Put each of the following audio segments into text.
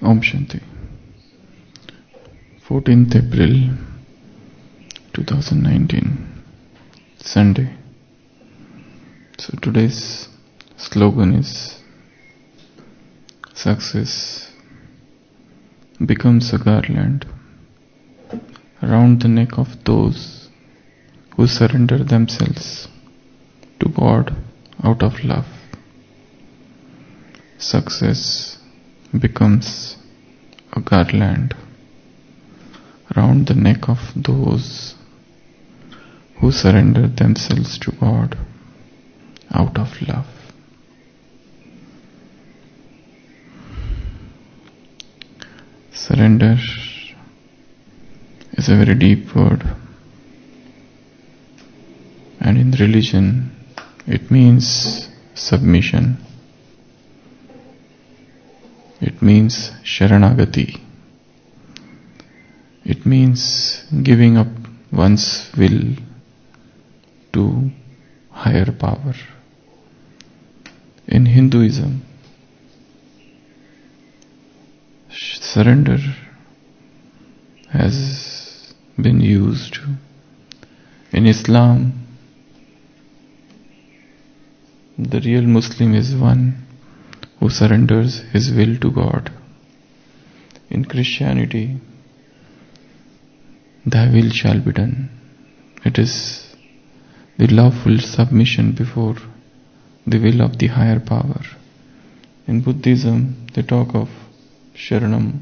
Om Shanti. 14th April 2019, Sunday. So today's slogan is success becomes a garland around the neck of those who surrender themselves to God out of love. Success becomes a garland around the neck of those who surrender themselves to God out of love. Surrender is a very deep word, and in religion it means submission. It means sharanagati. It means giving up one's will to higher power. In Hinduism, surrender has been used. In Islam, the real Muslim is one who surrenders his will to God. In Christianity, thy will shall be done. It is the lawful submission before the will of the higher power. In Buddhism, they talk of sharanam,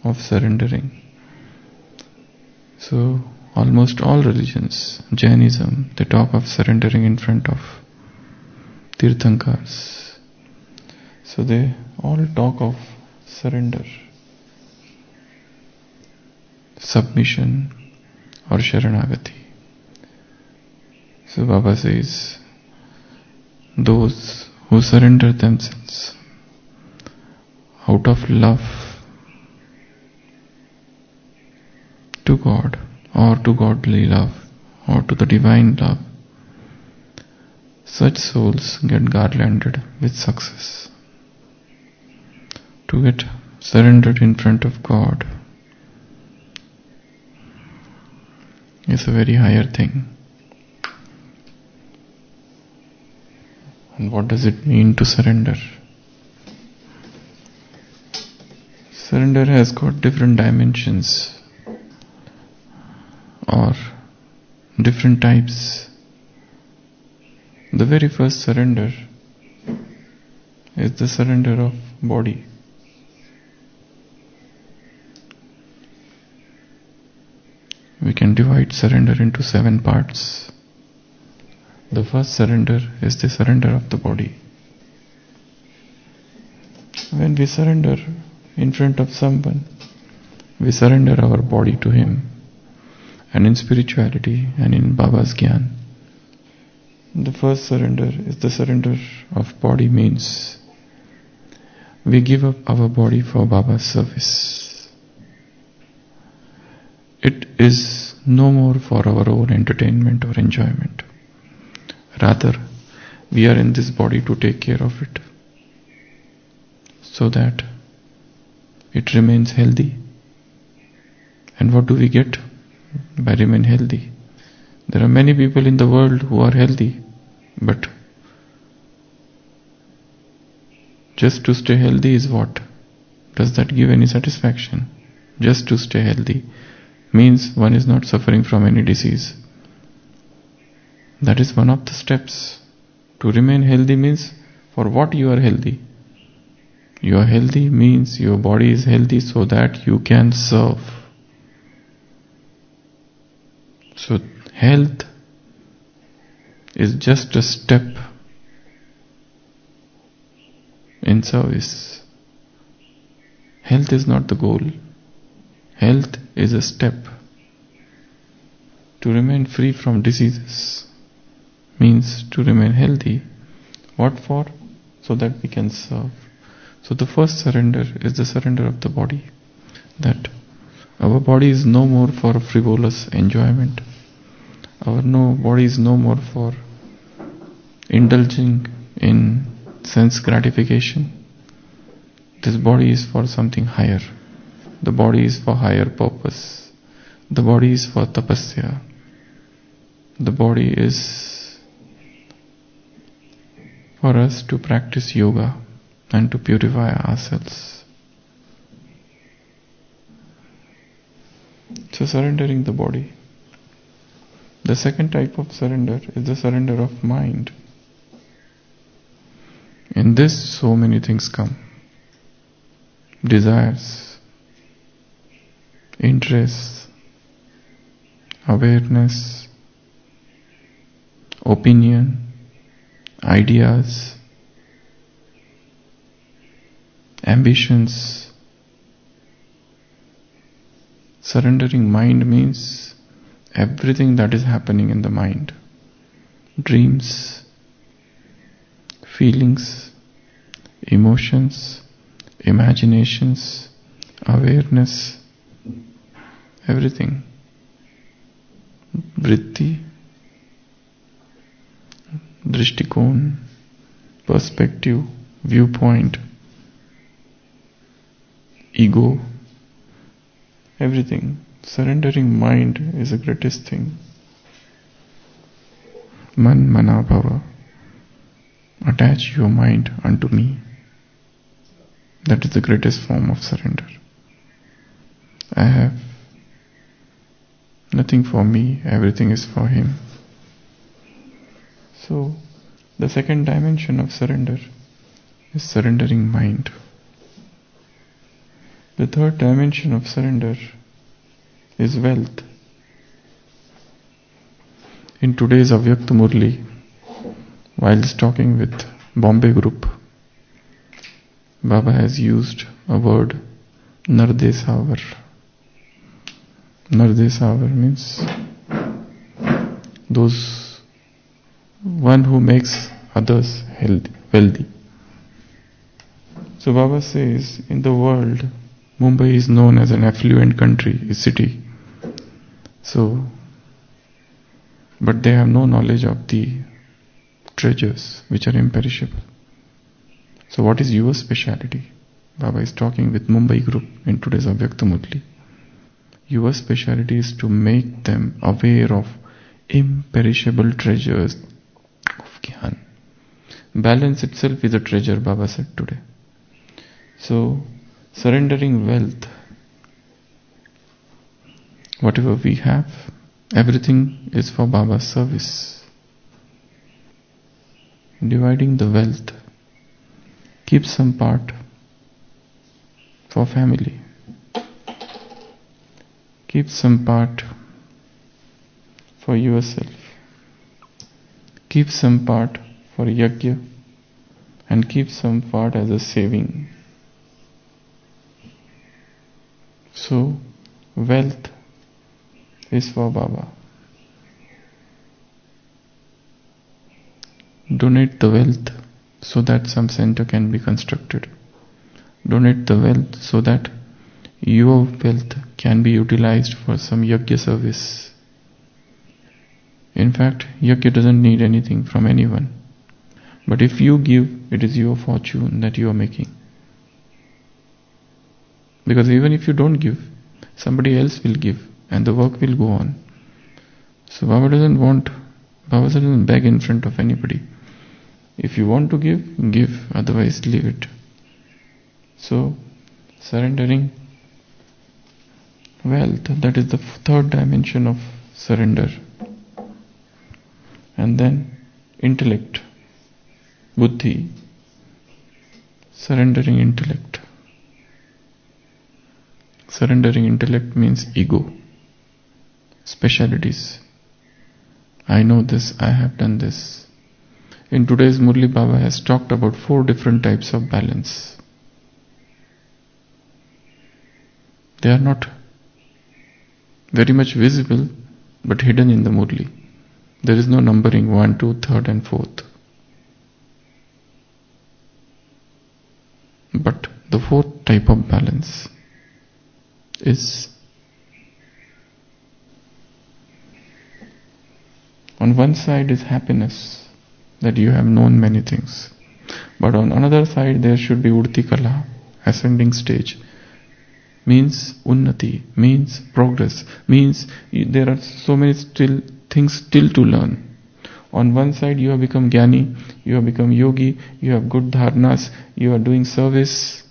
of surrendering. So, almost all religions, Jainism, they talk of surrendering in front of Tirthankars. So they all talk of surrender, submission or sharanagati. So Baba says, those who surrender themselves out of love to God or to godly love or to the divine love, such souls get garlanded with success. To get surrendered in front of God is a very higher thing. And what does it mean to surrender? Surrender has got different dimensions or different types. The very first surrender is the surrender of body. We can divide surrender into 7 parts. The first surrender is the surrender of the body. When we surrender in front of someone, we surrender our body to him. And in spirituality and in Baba's Gyan, the first surrender is the surrender of body, means we give up our body for Baba's service. It is no more for our own entertainment or enjoyment. Rather, we are in this body to take care of it so that it remains healthy. And what do we get by remain healthy? There are many people in the world who are healthy, but just to stay healthy is what? Does that give any satisfaction? Just to stay healthy means one is not suffering from any disease. That is one of the steps. To remain healthy means for what you are healthy. You are healthy means your body is healthy so that you can serve. So health is just a step in service. Health is not the goal. Health is a step. To remain free from diseases means to remain healthy. What for? So that we can serve. So the first surrender is the surrender of the body. That our body is no more for frivolous enjoyment. Our body is no more for indulging in sense gratification. This body is for something higher. The body is for higher purpose. The body is for tapasya. The body is for us to practice yoga and to purify ourselves. So surrendering the body. The second type of surrender is the surrender of mind. In this, so many things come. Desires, interests, awareness, opinion, ideas, ambitions. Surrendering mind means everything that is happening in the mind. Dreams, feelings, emotions, imaginations, awareness, everything. Vritti, drishtikon, perspective, viewpoint, ego, everything. Surrendering mind is the greatest thing. Man mana bhava. Attach your mind unto me. That is the greatest form of surrender. I have nothing for me, everything is for him. So, the second dimension of surrender is surrendering mind. The third dimension of surrender is wealth. In today's Avyakt Murli, whilst talking with Bombay group, Baba has used a word, nardesavar. Nardesavar means one who makes others wealthy. So Baba says, in the world, Mumbai is known as an affluent city. So, but they have no knowledge of the treasures which are imperishable. So what is your speciality? Baba is talking with Mumbai group in today's Avyakt Murli. Your speciality is to make them aware of imperishable treasures of Gyan. Balance itself is a treasure, Baba said today. So, surrendering wealth, whatever we have, everything is for Baba's service. Dividing the wealth, keep some part for family, keep some part for yourself, keep some part for yajna, and keep some part as a saving. So, wealth is for Baba. Donate the wealth so that some center can be constructed. Donate the wealth so that your wealth can be utilized for some yajna service. In fact, yajna doesn't need anything from anyone. But if you give, it is your fortune that you are making. Because even if you don't give, somebody else will give and the work will go on. So Baba doesn't beg in front of anybody. If you want to give, otherwise leave it. So, surrendering wealth, that is the third dimension of surrender. And then intellect, buddhi, surrendering intellect. Surrendering intellect means ego, specialities. I know this, I have done this. In today's Murli, Baba has talked about 4 different types of balance. They are not very much visible, but hidden in the Murli. There is no numbering 1, 2, 3rd and 4th. But the 4th type of balance is, on one side is happiness, that you have known many things. But on another side there should be Urti Kala, ascending stage, means unnati, means progress, means there are so many things still to learn. On one side you have become jnani, you have become yogi, you have good dharnas, you are doing service,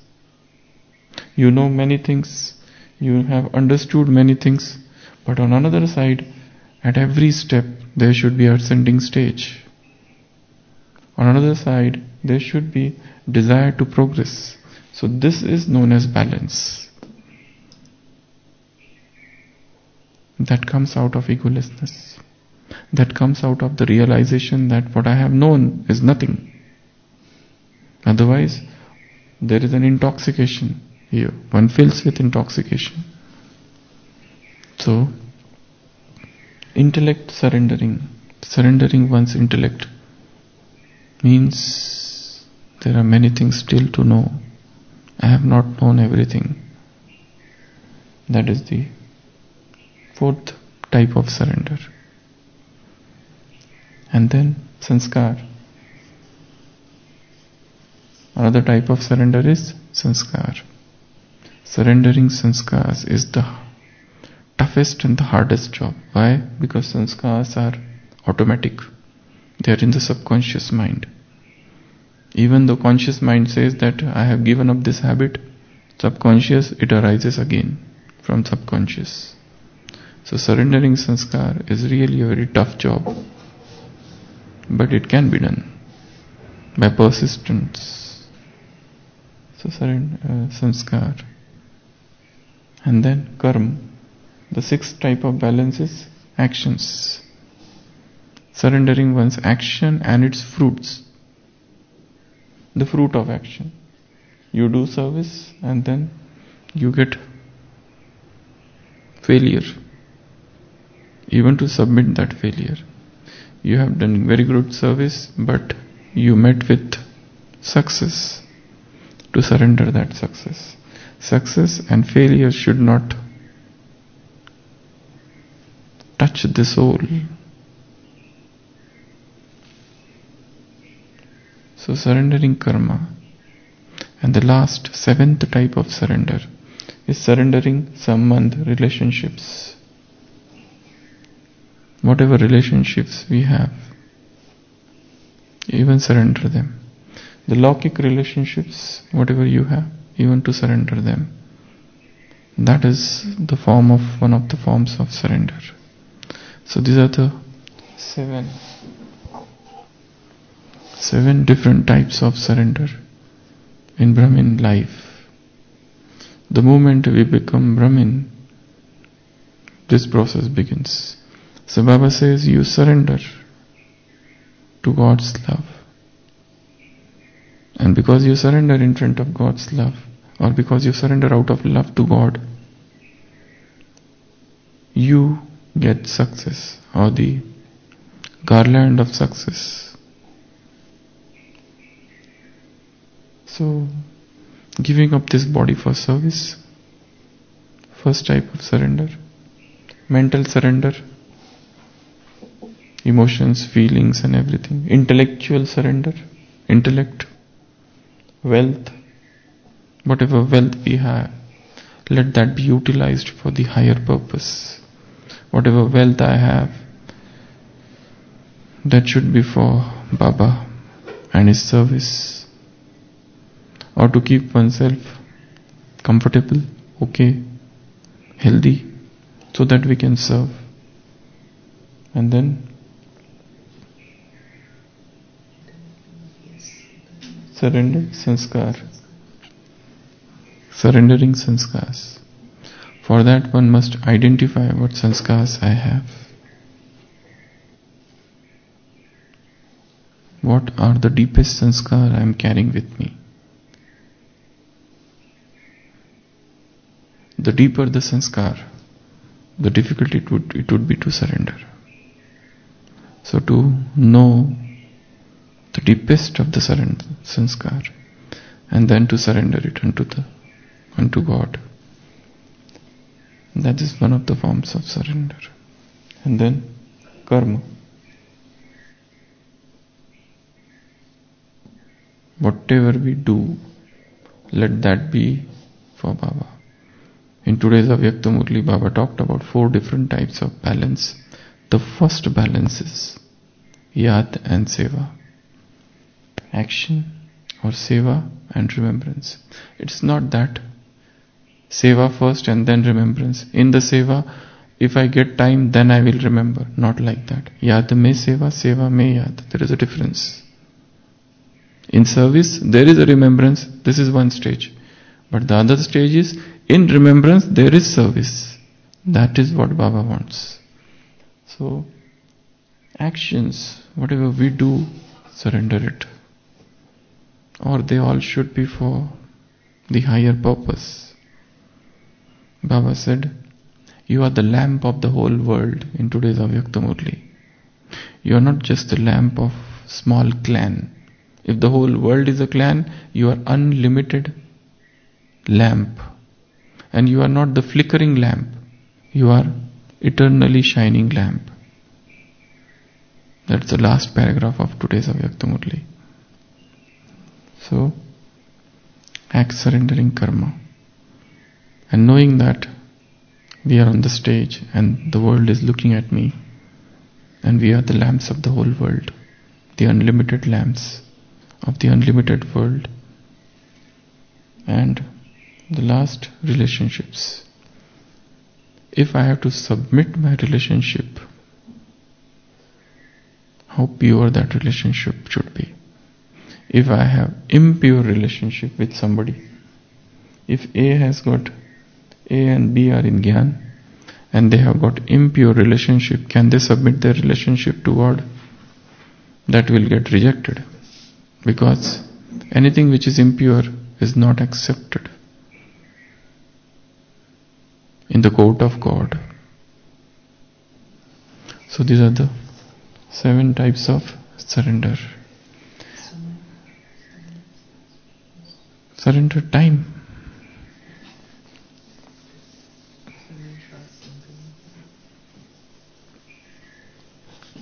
you know many things, you have understood many things, but on another side, at every step there should be ascending stage. On another side, there should be desire to progress. So this is known as balance. That comes out of egolessness. That comes out of the realization that what I have known is nothing. Otherwise, there is an intoxication here. One fills with intoxication. So, intellect surrendering one's intellect, means there are many things still to know. I have not known everything. That is the fourth type of surrender. And then sanskar. Another type of surrender is sanskar. Surrendering sanskars is the toughest and the hardest job. Why? Because sanskars are automatic. They are in the subconscious mind. Even though conscious mind says that I have given up this habit, subconscious, it arises again from subconscious. So surrendering sanskar is really a very tough job, but it can be done by persistence. So sanskar. And then karma. The sixth type of balance is actions. Surrendering one's action and its fruits. The fruit of action. You do service and then you get failure. Even to submit that failure. You have done very good service, but you met with success. To surrender that success. Success and failure should not touch the soul. So surrendering karma. And the last, seventh type of surrender is surrendering sambandh, relationships. Whatever relationships we have, even surrender them. The Laukic relationships, whatever you have, even to surrender them. That is the form of one of the forms of surrender. So these are the seven different types of surrender in Brahmin life. The moment we become Brahmin, this process begins. So Baba says you surrender to God's love. And because you surrender in front of God's love, or because you surrender out of love to God, you get success, or the garland of success. So, giving up this body for service, first type of surrender. Mental surrender, emotions, feelings and everything. Intellectual surrender, intellect, wealth, whatever wealth we have, let that be utilized for the higher purpose. Whatever wealth I have, that should be for Baba and his service, or to keep oneself comfortable, okay, healthy, so that we can serve. And then surrendering sanskars. For that one must identify what sanskars I have. What are the deepest sanskar I am carrying with me? The deeper the sanskar, the difficulty it would be to surrender. So to know the deepest of the sanskar, and then to surrender it unto God. That is one of the forms of surrender. And then karma. Whatever we do, let that be for Baba. In today's Avyakt Murli, Baba talked about 4 different types of balance. The first balance is Yad and Seva. Action or Seva and remembrance. It's not that Seva first and then remembrance. In the Seva, if I get time, then I will remember. Not like that. Yad mein Seva, Seva mein Yad. There is a difference. In service, there is a remembrance. This is one stage. But the other stage is, in remembrance, there is service. That is what Baba wants. So, actions, whatever we do, surrender it. Or they all should be for the higher purpose. Baba said, you are the lamp of the whole world in today's Avyakt Murli. You are not just the lamp of small clan. If the whole world is a clan, you are unlimited lamp. And you are not the flickering lamp. You are eternally shining lamp. That's the last paragraph of today's Avyakt Murli. So, act surrendering karma. And knowing that we are on the stage and the world is looking at me, and we are the lamps of the whole world, the unlimited lamps of the unlimited world. And the last, relationships. If I have to submit my relationship, how pure that relationship should be. If I have impure relationship with somebody, if A has got, A and B are in Gyan, and they have got impure relationship, can they submit their relationship to God? That will get rejected. Because anything which is impure is not accepted in the court of God. So these are the 7 types of surrender. Surrender time.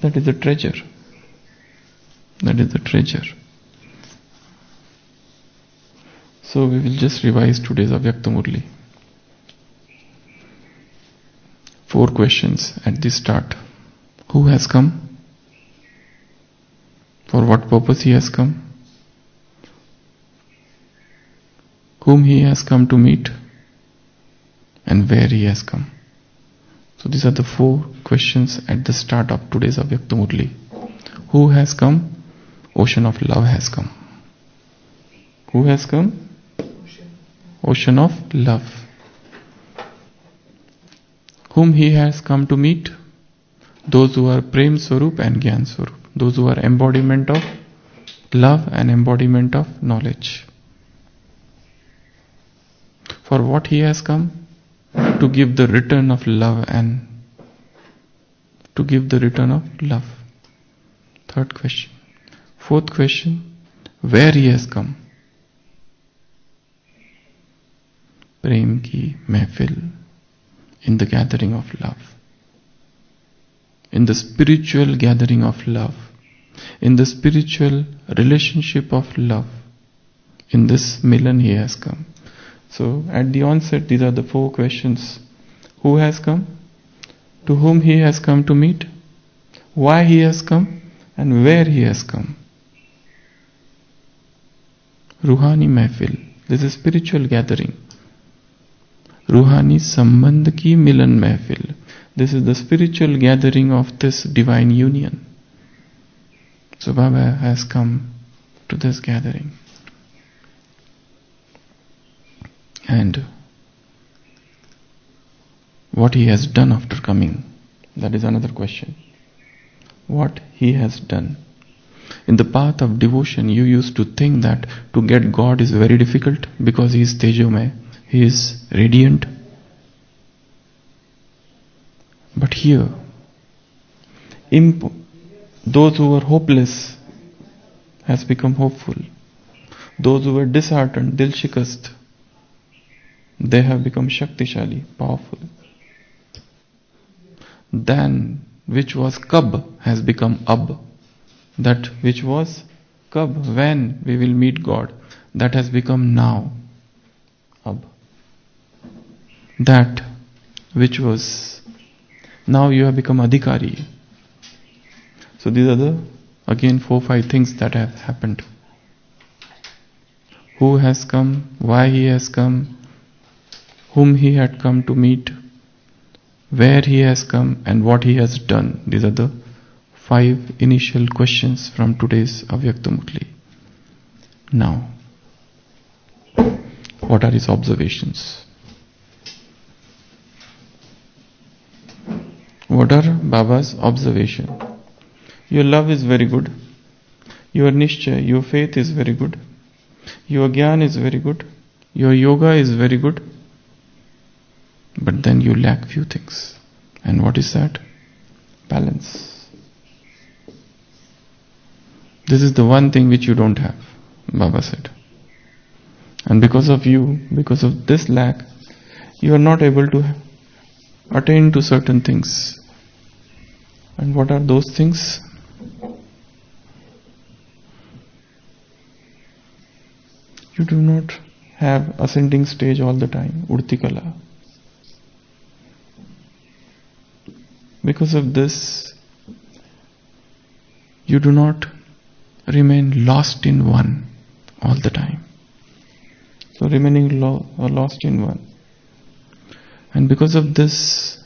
That is the treasure. That is the treasure. So we will just revise today's Avyakt Murli. 4 questions at the start. Who has come? For what purpose he has come? Whom he has come to meet? And where he has come? So these are the 4 questions at the start of today's Avyakt Murli. Who has come? Ocean of love has come. Who has come? Ocean of love. Whom he has come to meet? Those who are Prem Swarup and Gyan Swarup. Those who are embodiment of love and embodiment of knowledge. For what he has come? To give the return of love and to give the return of love. 3rd question. 4th question. Where he has come? Prem ki mehfil, in the gathering of love, in the spiritual gathering of love, in the spiritual relationship of love. In this milan he has come. So at the onset, these are the 4 questions. Who has come? To whom he has come to meet? Why he has come? And where he has come? Ruhani Mehfil. This is spiritual gathering. Ruhani Sambandh ki Milan Mehfil. This is the spiritual gathering of this divine union. So Baba has come to this gathering. And what he has done after coming, that is another question. What he has done. In the path of devotion, you used to think that to get God is very difficult because he is Tejomay, he is radiant. But here, those who were hopeless has become hopeful. Those who were disheartened, dil shikast, they have become Shaktishali, powerful. Then, which was Kab has become Ab. That which was Kab, when we will meet God, that has become now. that which was, now you have become adhikari. So these are the, again, 4-5 things that have happened. Who has come, why he has come, whom he had come to meet, where he has come, and what he has done. These are the 5 initial questions from today's Avyakt Murli. Now, what are his observations? What are Baba's observation? Your love is very good. Your nishcha, your faith is very good. Your jnana is very good. Your yoga is very good. But then you lack few things. And what is that? Balance. This is the one thing which you don't have, Baba said. And because of you, because of this lack, you are not able to attain to certain things. And what are those things? You do not have ascending stage all the time, Urtikala. Because of this, you do not remain lost in one all the time. So remaining lost in one. And because of this,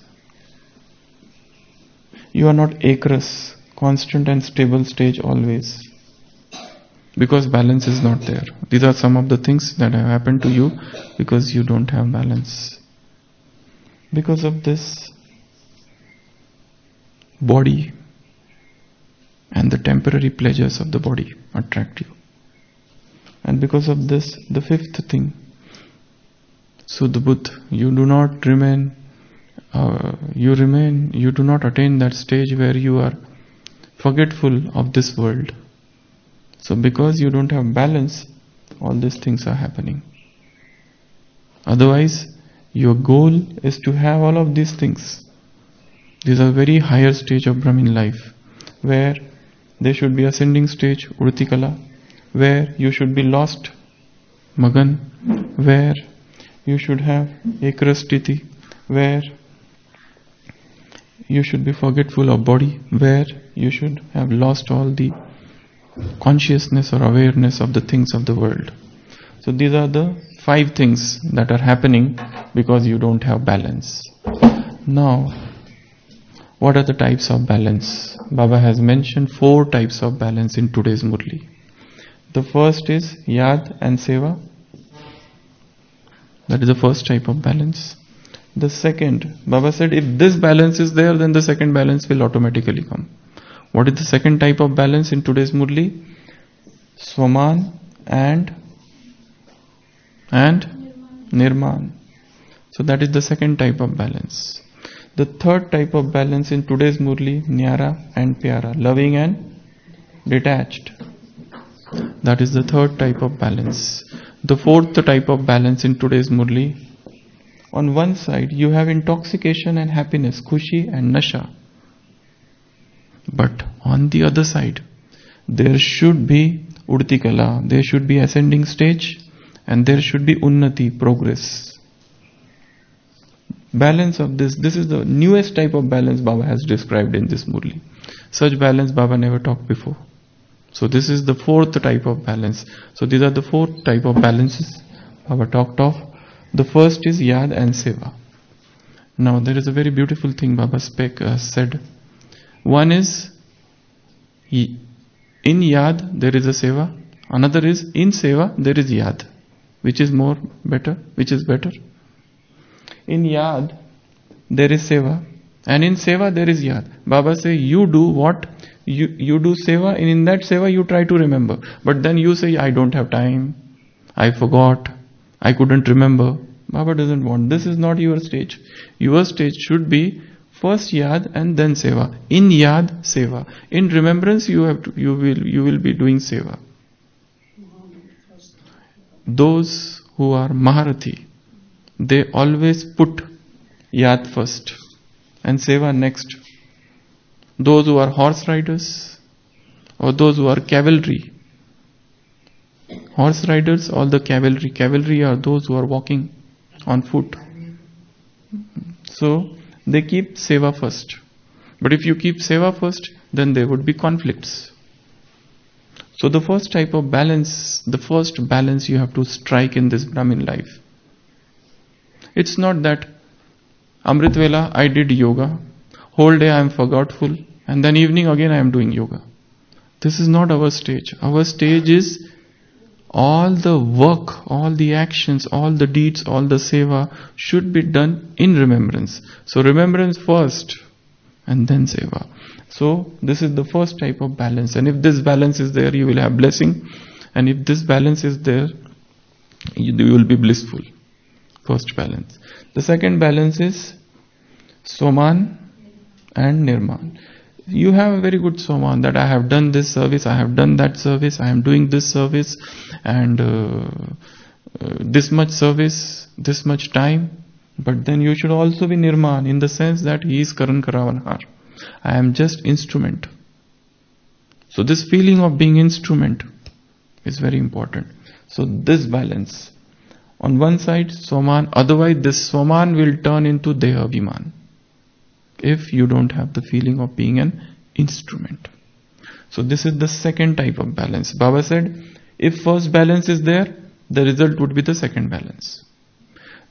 you are not acrous, constant and stable stage always. Because balance is not there. These are some of the things that have happened to you because you don't have balance. Because of this, body and the temporary pleasures of the body attract you. And because of this, the 5th thing, Suddha-buddh, you do not remain, you do not attain that stage where you are forgetful of this world. So because you don't have balance, all these things are happening. Otherwise, your goal is to have all of these things. These are very higher stage of Brahmin life, where there should be ascending stage, Urtikala, where you should be lost, Magan, where you should have Ekrastiti, where you should be forgetful of body, where you should have lost all the consciousness or awareness of the things of the world. So these are the 5 things that are happening because you don't have balance. Now, what are the types of balance? Baba has mentioned 4 types of balance in today's Murli. The first is Yad and Seva. That is the first type of balance. The second, Baba said, if this balance is there, then the second balance will automatically come. What is the second type of balance in today's Murli? Swaman and Nirman. So that is the second type of balance. The third type of balance in today's Murli, Nyara and Pyara, loving and detached. That is the third type of balance. The fourth type of balance in today's Murli, on one side you have intoxication and happiness, Khushi and Nasha. But on the other side, there should be Urtikala, there should be ascending stage, and there should be Unnati, progress. Balance of this is the newest type of balance Baba has described in this Murli. Such balance Baba never talked before. So this is the 4th type of balance. So these are the 4 type of balances Baba talked of. The first is Yad and Seva. Now there is a very beautiful thing Baba said. One is, in Yad there is a Seva. Another is, in Seva there is Yad. Which is better? In Yad there is Seva, and in Seva there is Yad. Baba say, you do what? You do Seva, and in that Seva you try to remember. But then you say, I don't have time, I forgot, I couldn't remember. Baba doesn't want. This is not your stage. Your stage should be first Yad and then Seva. In Yad, Seva. In remembrance you will be doing Seva. Those who are Maharathi, they always put Yad first and Seva next. Those who are horse riders or those who are cavalry. Horse riders or the cavalry. Cavalry are those who are walking on foot. So they keep seva first. But if you keep seva first, then there would be conflicts. So the first type of balance, the first balance you have to strike in this Brahmin life. It's not that Amrit Vela I did yoga, whole day I am forgetful, and then evening again I am doing yoga. This is not our stage. Our stage is all the work, all the actions, all the deeds, all the seva should be done in remembrance. So remembrance first and then seva. So this is the first type of balance. And if this balance is there, you will have blessing. And if this balance is there, you will be blissful. First balance. The second balance is Soman and Nirman. You have a very good Soman that I have done this service, I have done that service, I am doing this service, and this much service, this much time. But then you should also be Nirman in the sense that he is Karan Karavanhar. I am just instrument. So this feeling of being instrument is very important. So this balance. On one side, Soman, otherwise this Soman will turn into Deha Abhiman if you don't have the feeling of being an instrument. So this is the second type of balance. Baba said, if first balance is there, the result would be the second balance.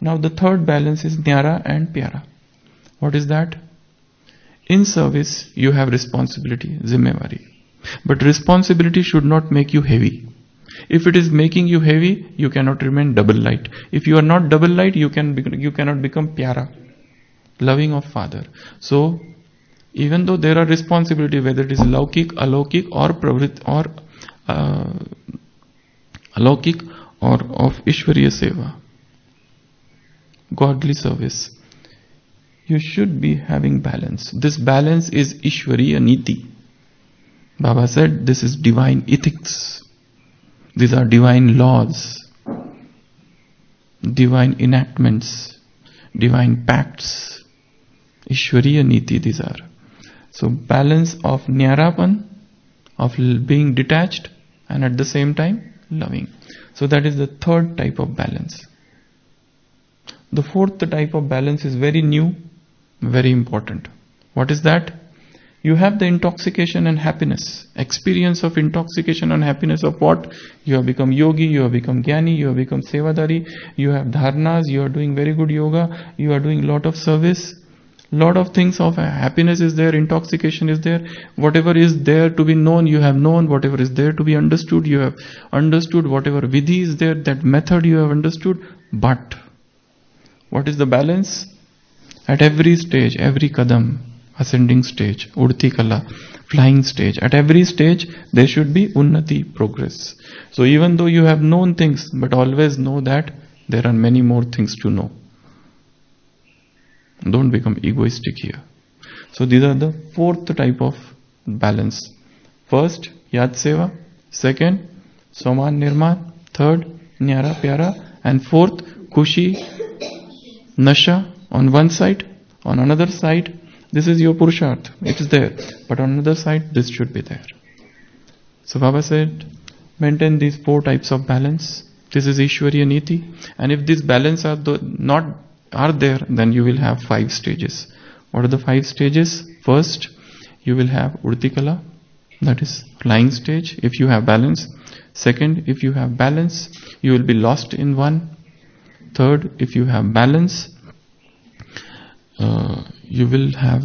Now the third balance is Nyara and Pyara. What is that? In service, you have responsibility, zimmewari. But responsibility should not make you heavy. If it is making you heavy, you cannot remain double light. If you are not double light, you cannot become Pyara, loving of Father. So, even though there are responsibility, whether it is laukik, alaukik, or pravrit, or alaukik, or of Ishwariya Seva, godly service, you should be having balance. This balance is Ishwariya Niti. Baba said this is divine ethics. These are divine laws, divine enactments, divine pacts. Ishwariya Niti these are. So balance of Nyarapan, of being detached and at the same time loving. So that is the third type of balance. The fourth type of balance is very new, very important. What is that? You have the intoxication and happiness. Experience of intoxication and happiness of what? You have become yogi, you have become jnani, you have become sevadari, you have dharnas, you are doing very good yoga, you are doing lot of service. Lot of things of happiness is there, intoxication is there. Whatever is there to be known, you have known. Whatever is there to be understood, you have understood. Whatever vidhi is there, that method you have understood. But what is the balance? At every stage, every kadam, ascending stage, udti kala, flying stage, at every stage there should be unnati, progress. So even though you have known things, but always know that there are many more things to know. Don't become egoistic here. So these are the fourth type of balance. First, Yad Seva. Second, Soman Nirman. Third, Nyara Pyara. And fourth, Kushi, Nasha on one side. On another side, this is your Purusharth. It is there. But on another side, this should be there. So Baba said, maintain these four types of balance. This is Ishwariya Niti. And if these balance are there, then you will have 5 stages. What are the 5 stages? First, you will have Urtikala, that is flying stage, if you have balance. Second, if you have balance, you will be lost in one. Third, if you have balance, you will have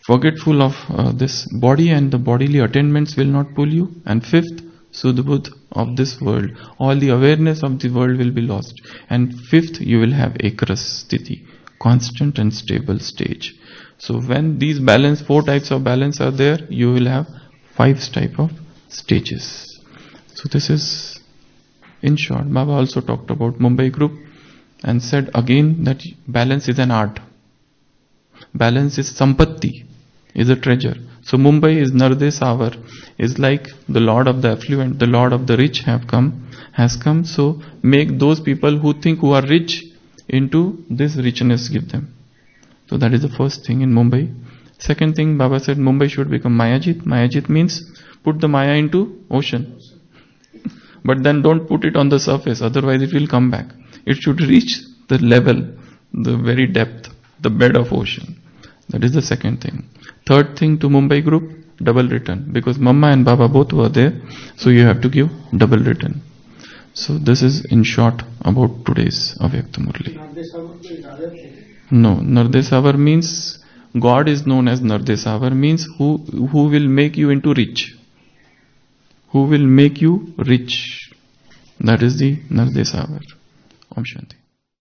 forgetful of this body, and the bodily attainments will not pull you. And fifth, Sudbudh of this world, all the awareness of the world will be lost. And fifth, you will have Ekras Sthiti, constant and stable stage. So when these 4 types of balance are there, you will have 5 type of stages. So this is, in short, Baba also talked about Mumbai group and said again that balance is an art. Balance is sampatti, is a treasure. So Mumbai is Narde Savar, is like the Lord of the affluent, the Lord of the rich has come. So make those people who are rich into this richness, give them. So that is the first thing in Mumbai. Second thing, Baba said Mumbai should become Mayajit. Mayajit means put the Maya into ocean. But then don't put it on the surface, otherwise it will come back. It should reach the level the very depth, the bed of ocean. That is the second thing. Third thing to Mumbai group, double return. Because Mama and Baba both were there, so you have to give double return. So this is in short about today's Avyakt Murli. No, Nardesavar means God is known as Nardesavar, means who will make you into rich. Who will make you rich. That is the Nardesavar. Om Shanti.